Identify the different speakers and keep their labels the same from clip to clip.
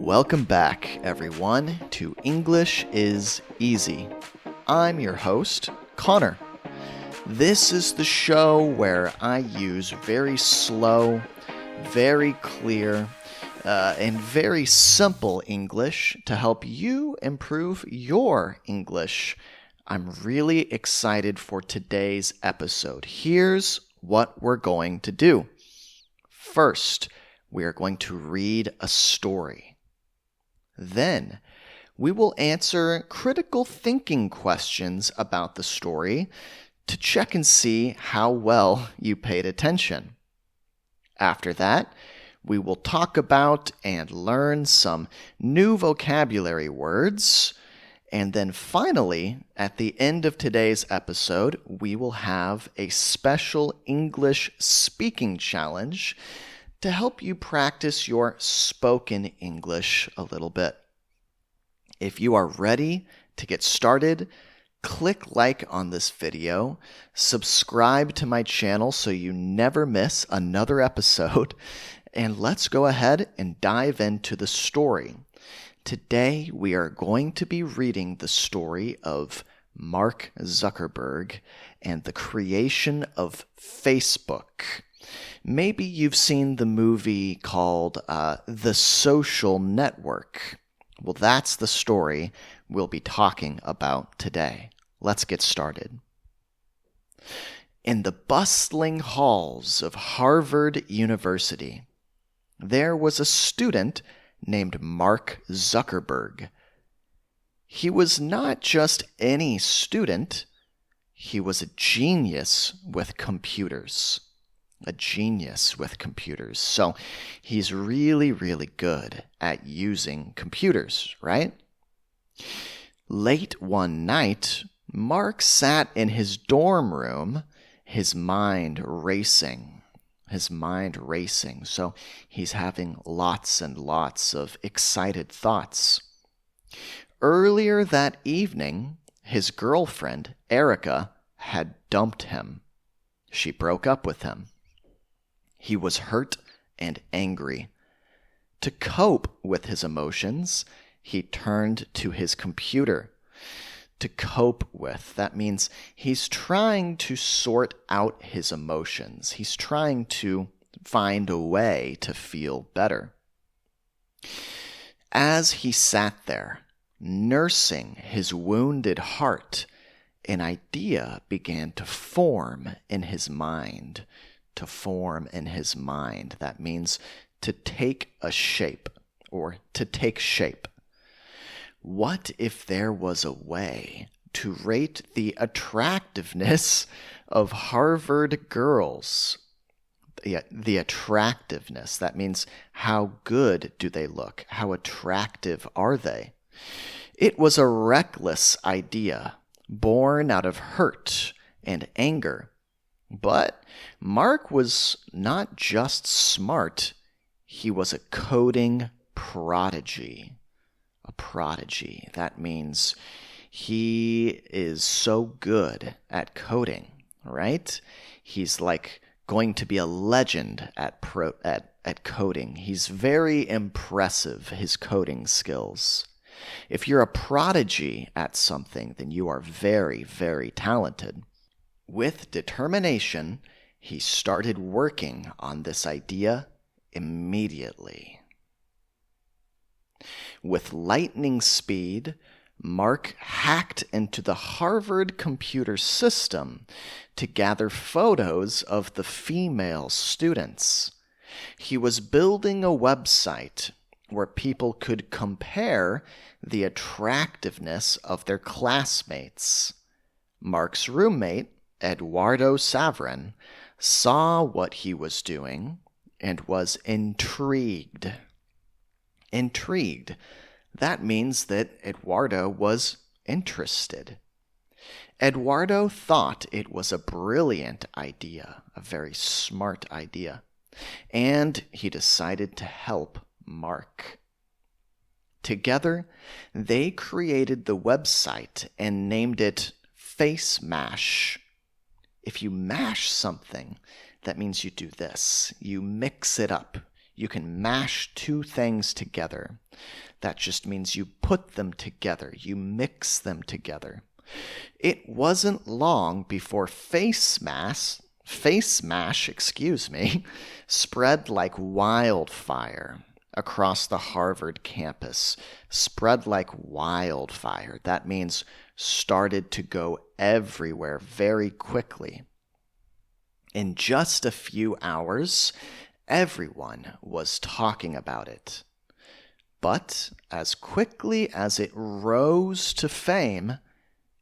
Speaker 1: Welcome back, everyone, to English is Easy. I'm your host, Connor. This is the show where I use very slow, very clear, and very simple English to help you improve your English. I'm really excited for today's episode. Here's what we're going to do. First, we are going to read a story. Then, we will answer critical thinking questions about the story to check and see how well you paid attention. After that, we will talk about and learn some new vocabulary words. And then finally, at the end of today's episode, we will have a special English speaking challenge to help you practice your spoken English a little bit. If you are ready to get started, click like on this video, subscribe to my channel so you never miss another episode, and let's go ahead and dive into the story. Today, we are going to be reading the story of Mark Zuckerberg and the creation of Facebook. Maybe you've seen the movie called The Social Network. Well, that's the story we'll be talking about today. Let's get started. In the bustling halls of Harvard University, there was a student named Mark Zuckerberg. He was not just any student, he was a genius with computers. A genius with computers. So he's really, really good at using computers, right? Late one night, Mark sat in his dorm room, his mind racing. So he's having lots and lots of excited thoughts. Earlier that evening, his girlfriend, Erica, had dumped him. She broke up with him. He was hurt and angry. To cope with his emotions, he turned to his computer. To cope with, that means he's trying to sort out his emotions. He's trying to find a way to feel better. As he sat there, nursing his wounded heart, an idea began to form in his mind. To form in his mind. That means to take a shape or to take shape. What if there was a way to rate the attractiveness of Harvard girls? The attractiveness. That means how good do they look? How attractive are they? It was a reckless idea, born out of hurt and anger. But Mark was not just smart, he was a coding prodigy. A prodigy. That means he is so good at coding, right? He's like going to be a legend at coding. He's very impressive, his coding skills. If you're a prodigy at something, then you are very, very talented. With determination, he started working on this idea immediately. With lightning speed, Mark hacked into the Harvard computer system to gather photos of the female students. He was building a website where people could compare the attractiveness of their classmates. Mark's roommate, Eduardo Savran, saw what he was doing and was intrigued. Intrigued. That means that Eduardo was interested. Eduardo thought it was a brilliant idea, a very smart idea, and he decided to help Mark. Together, they created the website and named it Facemash. If you mash something, that means you do this. You mix it up. You can mash two things together. That just means you put them together. You mix them together. It wasn't long before Facemash, spread like wildfire across the Harvard campus. Spread like wildfire. That means started to go everywhere very quickly. In just a few hours, everyone was talking about it. But as quickly as it rose to fame,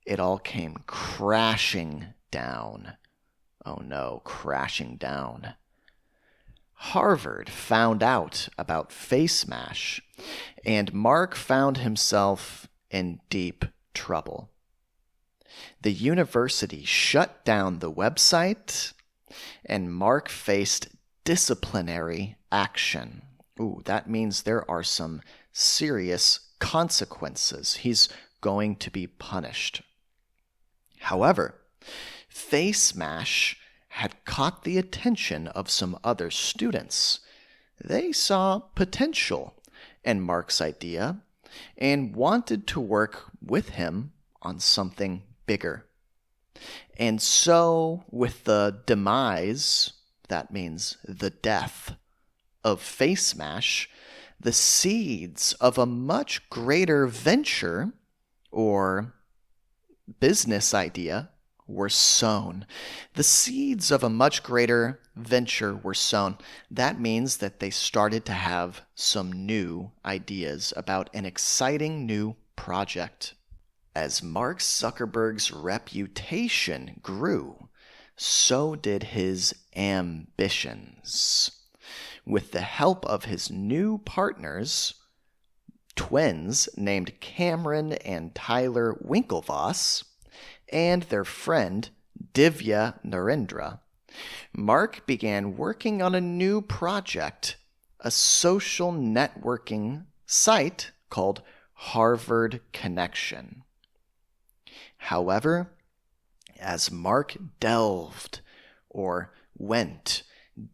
Speaker 1: it all came crashing down. Oh no, crashing down. Harvard found out about Facemash, and Mark found himself in deep trouble. The university shut down the website, and Mark faced disciplinary action. Ooh, that means there are some serious consequences. He's going to be punished. However, Facemash had caught the attention of some other students. They saw potential in Mark's idea and wanted to work with him on something bigger. And so, with the demise, that means the death, of Facemash, the seeds of a much greater venture or business idea were sown. The seeds of a much greater venture were sown. That means that they started to have some new ideas about an exciting new project. As Mark Zuckerberg's reputation grew, so did his ambitions. With the help of his new partners, twins named Cameron and Tyler Winklevoss, and their friend Divya Narendra, Mark began working on a new project, a social networking site called Harvard Connection. However, as Mark delved or went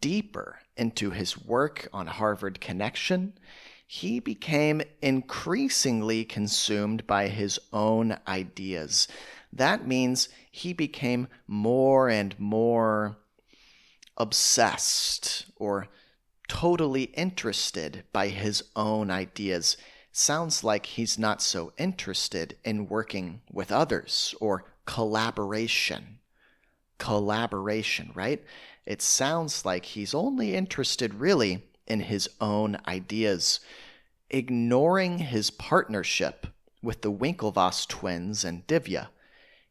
Speaker 1: deeper into his work on Harvard Connection, he became increasingly consumed by his own ideas. That means he became more and more obsessed or totally interested by his own ideas. Sounds like he's not so interested in working with others or collaboration. Collaboration, right? It sounds like he's only interested really in his own ideas, ignoring his partnership with the Winklevoss twins and Divya.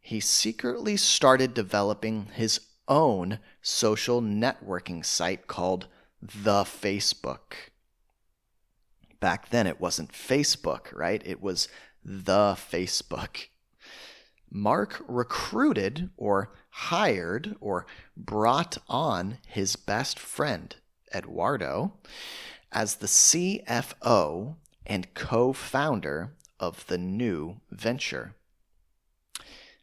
Speaker 1: He secretly started developing his own social networking site called The Facebook. Back then it wasn't Facebook, right? It was The Facebook. Mark recruited or hired or brought on his best friend, Eduardo, as the CFO and co-founder of the new venture.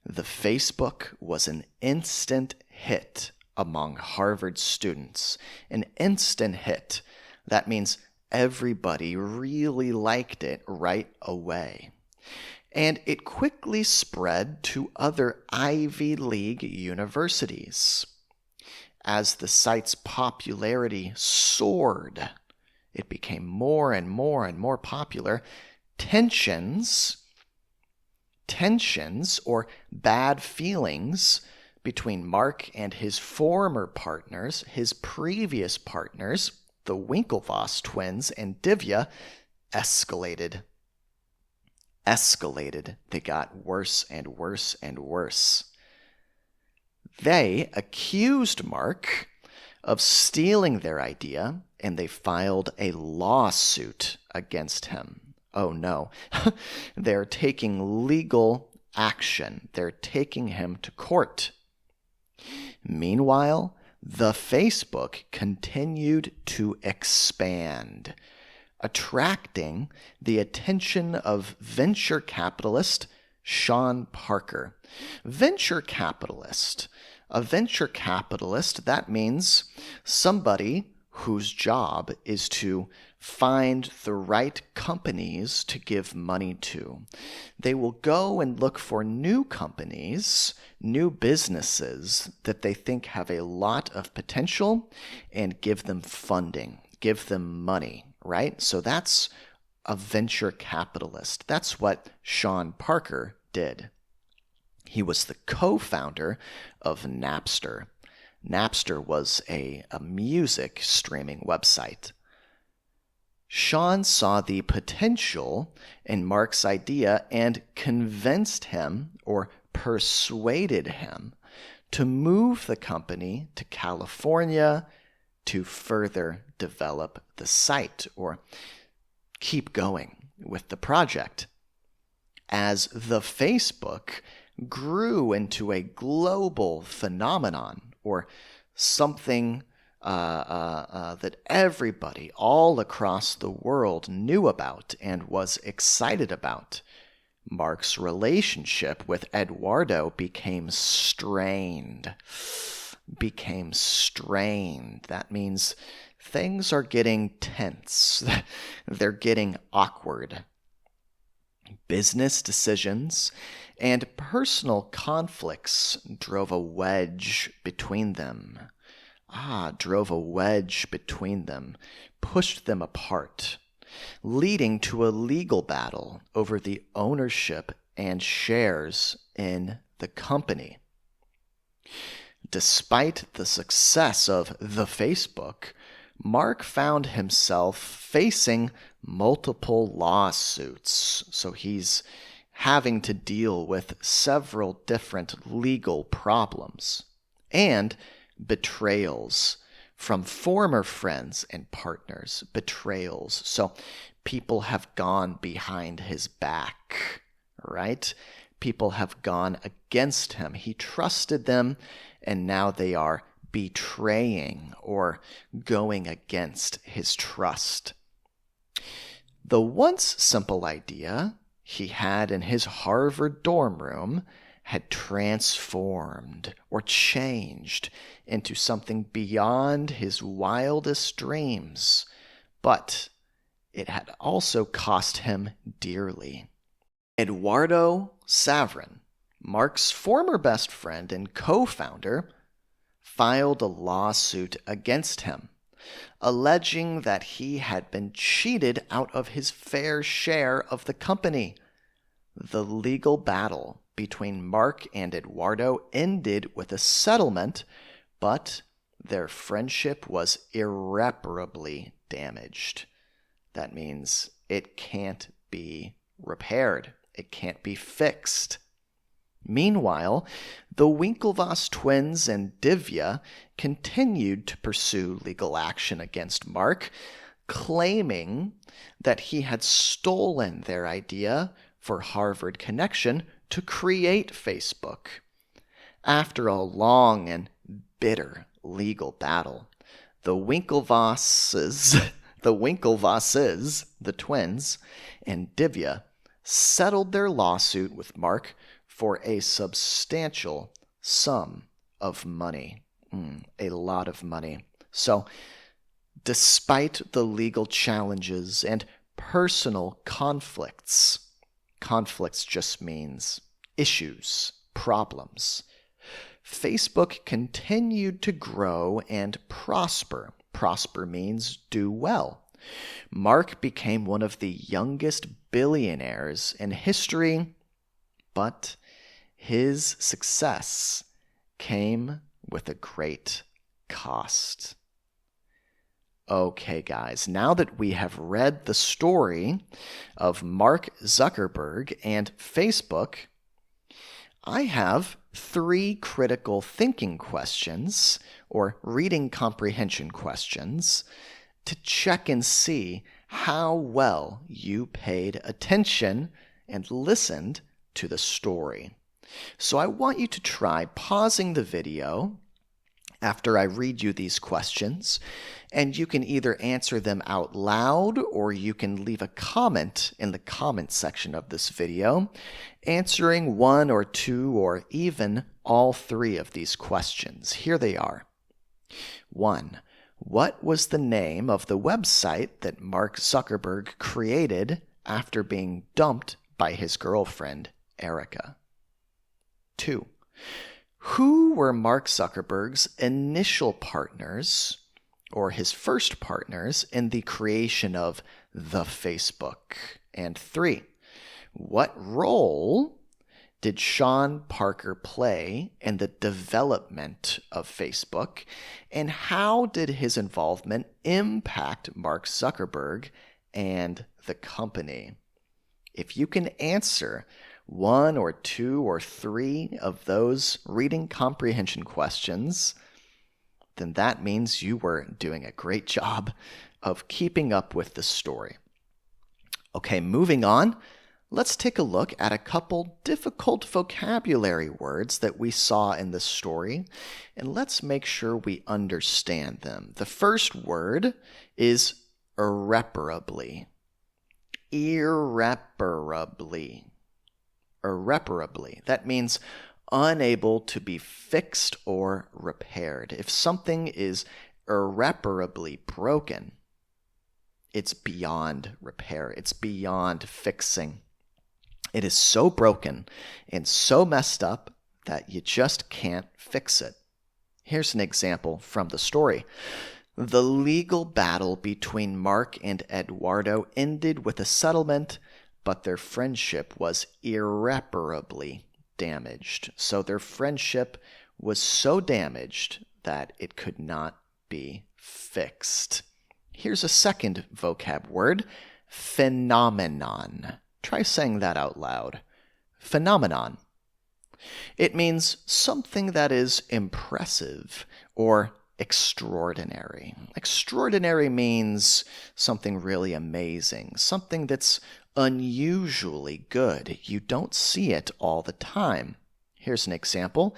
Speaker 1: The Facebook was an instant hit among Harvard students. An instant hit. That means everybody really liked it right away. And it quickly spread to other Ivy League universities. As the site's popularity soared, it became more and more and more popular. Tensions or bad feelings between Mark and his former partners, his previous partners, the Winklevoss twins and Divya, escalated. They got worse and worse and worse. They accused Mark of stealing their idea, and they filed a lawsuit against him. Oh no, they're taking legal action. They're taking him to court. Meanwhile, the Facebook continued to expand, attracting the attention of venture capitalist Sean Parker. Venture capitalist. A venture capitalist, that means somebody whose job is to find the right companies to give money to. They will go and look for new companies, new businesses that they think have a lot of potential and give them funding, give them money, right? So that's a venture capitalist. That's what Sean Parker did. He was the co-founder of Napster. Napster was a music streaming website. Sean saw the potential in Mark's idea and convinced him or persuaded him to move the company to California to further develop the site or keep going with the project. As the Facebook grew into a global phenomenon or something that everybody all across the world knew about and was excited about, Mark's relationship with Eduardo became strained. That means things are getting tense. They're getting awkward. Business decisions and personal conflicts drove a wedge between them. Pushed them apart, leading to a legal battle over the ownership and shares in the company. Despite the success of the Facebook, Mark found himself facing multiple lawsuits. So he's having to deal with several different legal problems and betrayals from former friends and partners. Betrayals. So people have gone behind his back, right? People have gone against him. He trusted them, and now they are betraying or going against his trust. The once simple idea he had in his Harvard dorm room had transformed or changed into something beyond his wildest dreams, but it had also cost him dearly. Eduardo Saverin, Mark's former best friend and co-founder, filed a lawsuit against him, alleging that he had been cheated out of his fair share of the company. The legal battle between Mark and Eduardo ended with a settlement, but their friendship was irreparably damaged. That means it can't be repaired. It can't be fixed. Meanwhile, the Winklevoss twins and Divya continued to pursue legal action against Mark, claiming that he had stolen their idea for Harvard Connection to create Facebook. After a long and bitter legal battle, the Winklevosses, the twins, and Divya settled their lawsuit with Mark for a substantial sum of money. A lot of money. So, despite the legal challenges and personal conflicts just means issues, problems, Facebook continued to grow and prosper. Prosper means do well. Mark became one of the youngest billionaires in history, but his success came with a great cost. Okay, guys, now that we have read the story of Mark Zuckerberg and Facebook, I have 3 critical thinking questions or reading comprehension questions to check and see how well you paid attention and listened to the story. So I want you to try pausing the video after I read you these questions, and you can either answer them out loud or you can leave a comment in the comment section of this video, answering 1 or 2 or even all 3 of these questions. Here they are. 1. What was the name of the website that Mark Zuckerberg created after being dumped by his girlfriend, Erica? 2. Who were Mark Zuckerberg's initial partners, or his first partners, in the creation of the Facebook? And 3. What role did Sean Parker play in the development of Facebook, and how did his involvement impact Mark Zuckerberg and the company? If you can answer 1 or 2 or 3 of those reading comprehension questions, then that means you were doing a great job of keeping up with the story. Okay, moving on. Let's take a look at a couple difficult vocabulary words that we saw in the story, and let's make sure we understand them. The first word is irreparably. Irreparably. Irreparably. That means unable to be fixed or repaired. If something is irreparably broken, it's beyond repair. It's beyond fixing. It is so broken and so messed up that you just can't fix it. Here's an example from the story. The legal battle between Mark and Eduardo ended with a settlement, but their friendship was irreparably damaged. So their friendship was so damaged that it could not be fixed. Here's a second vocab word, phenomenon. Try saying that out loud. Phenomenon. It means something that is impressive or extraordinary. Extraordinary means something really amazing, something that's unusually good. You don't see it all the time. Here's an example.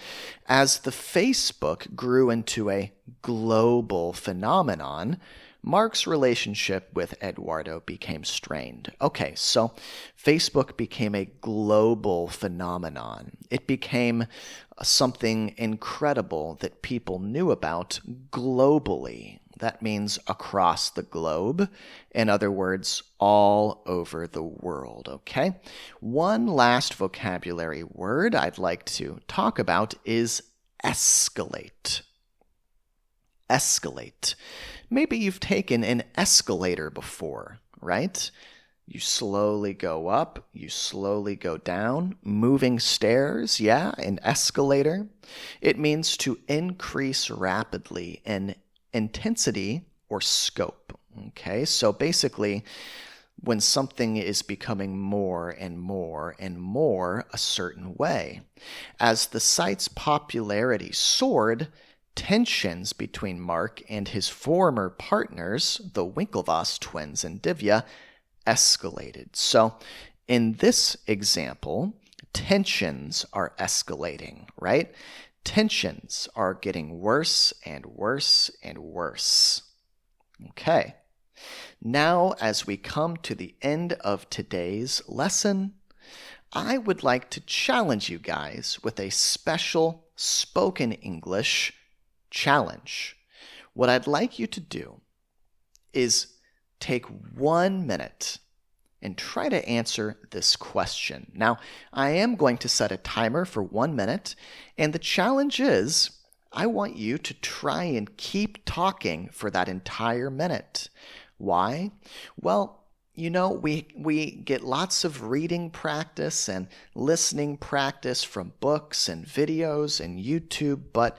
Speaker 1: As the Facebook grew into a global phenomenon, Mark's relationship with Eduardo became strained. Okay, so Facebook became a global phenomenon. It became something incredible that people knew about globally. That means across the globe. In other words, all over the world, okay? One last vocabulary word I'd like to talk about is escalate. Escalate. Maybe you've taken an escalator before, right? You slowly go up, you slowly go down, moving stairs, yeah, an escalator. It means to increase rapidly in intensity or scope, okay? So basically, when something is becoming more and more and more a certain way. As the site's popularity soared, tensions between Mark and his former partners, the Winklevoss twins and Divya, escalated. So in this example, tensions are escalating, right? Tensions are getting worse and worse and worse. Okay. Now, as we come to the end of today's lesson, I would like to challenge you guys with a special spoken English challenge. What I'd like you to do is take 1 minute and try to answer this question. Now, I am going to set a timer for 1 minute, and the challenge is I want you to try and keep talking for that entire minute. Why? Well, you know, we get lots of reading practice and listening practice from books and videos and YouTube, but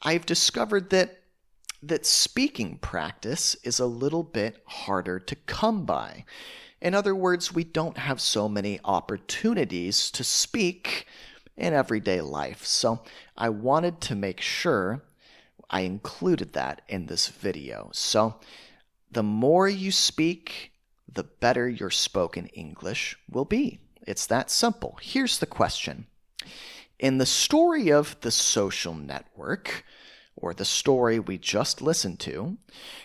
Speaker 1: I've discovered that speaking practice is a little bit harder to come by. In other words, we don't have so many opportunities to speak in everyday life. So I wanted to make sure I included that in this video. So the more you speak, the better your spoken English will be. It's that simple. Here's the question. In the story of The Social Network, or the story we just listened to,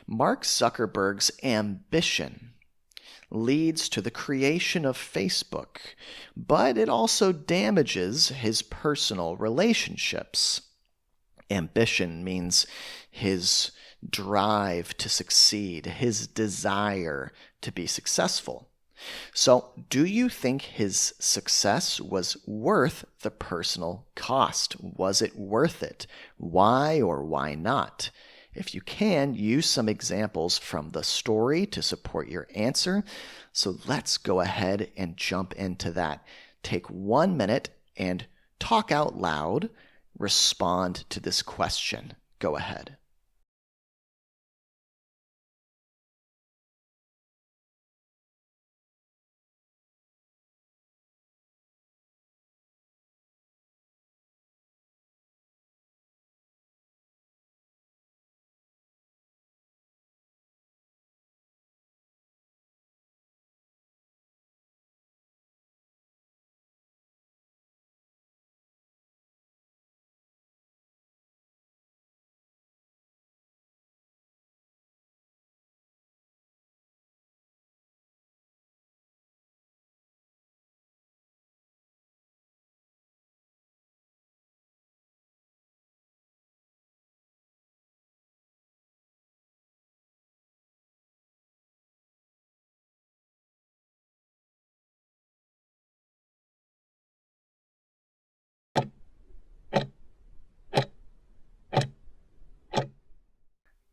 Speaker 1: Mark Zuckerberg's ambition leads to the creation of Facebook, but it also damages his personal relationships. Ambition means his drive to succeed, his desire to be successful. So, do you think his success was worth the personal cost? Was it worth it? Why or why not? If you can, use some examples from the story to support your answer. So let's go ahead and jump into that. Take 1 minute and talk out loud. Respond to this question. Go ahead.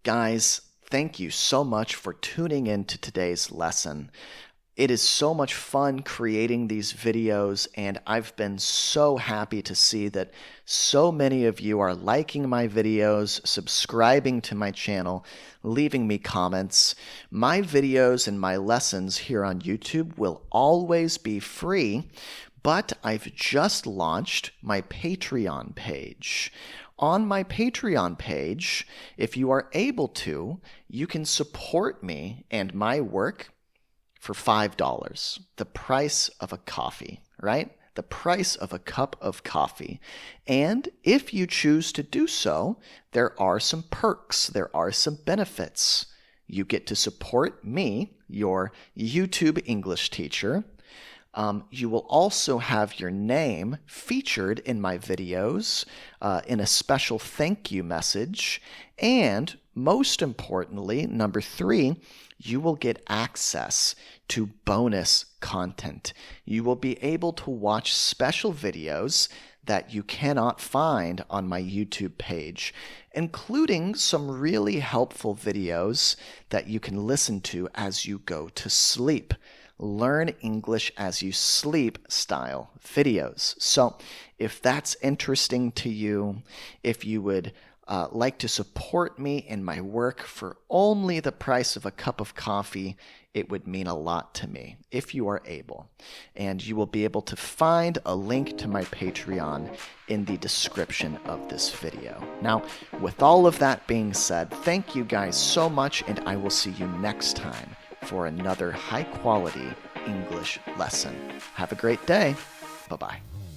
Speaker 1: Guys, thank you so much for tuning in to today's lesson. It is so much fun creating these videos, and I've been so happy to see that so many of you are liking my videos, subscribing to my channel, leaving me comments. My videos and my lessons here on YouTube will always be free, but I've just launched my Patreon page. On my Patreon page, if you are able to, you can support me and my work for $5, the price of a coffee, right? The price of a cup of coffee. And if you choose to do so, there are some perks, there are some benefits. You get to support me, your YouTube English teacher. You will also have your name featured in my videos in a special thank you message. And most importantly, number 3, you will get access to bonus content. You will be able to watch special videos that you cannot find on my YouTube page, including some really helpful videos that you can listen to as you go to sleep. Learn English as you sleep style videos. So if that's interesting to you, if you would like to support me in my work for only the price of a cup of coffee, it would mean a lot to me if you are able. And you will be able to find a link to my Patreon in the description of this video. Now, with all of that being said, thank you guys so much, and I will see you next time for another high-quality English lesson. Have a great day. Bye-bye.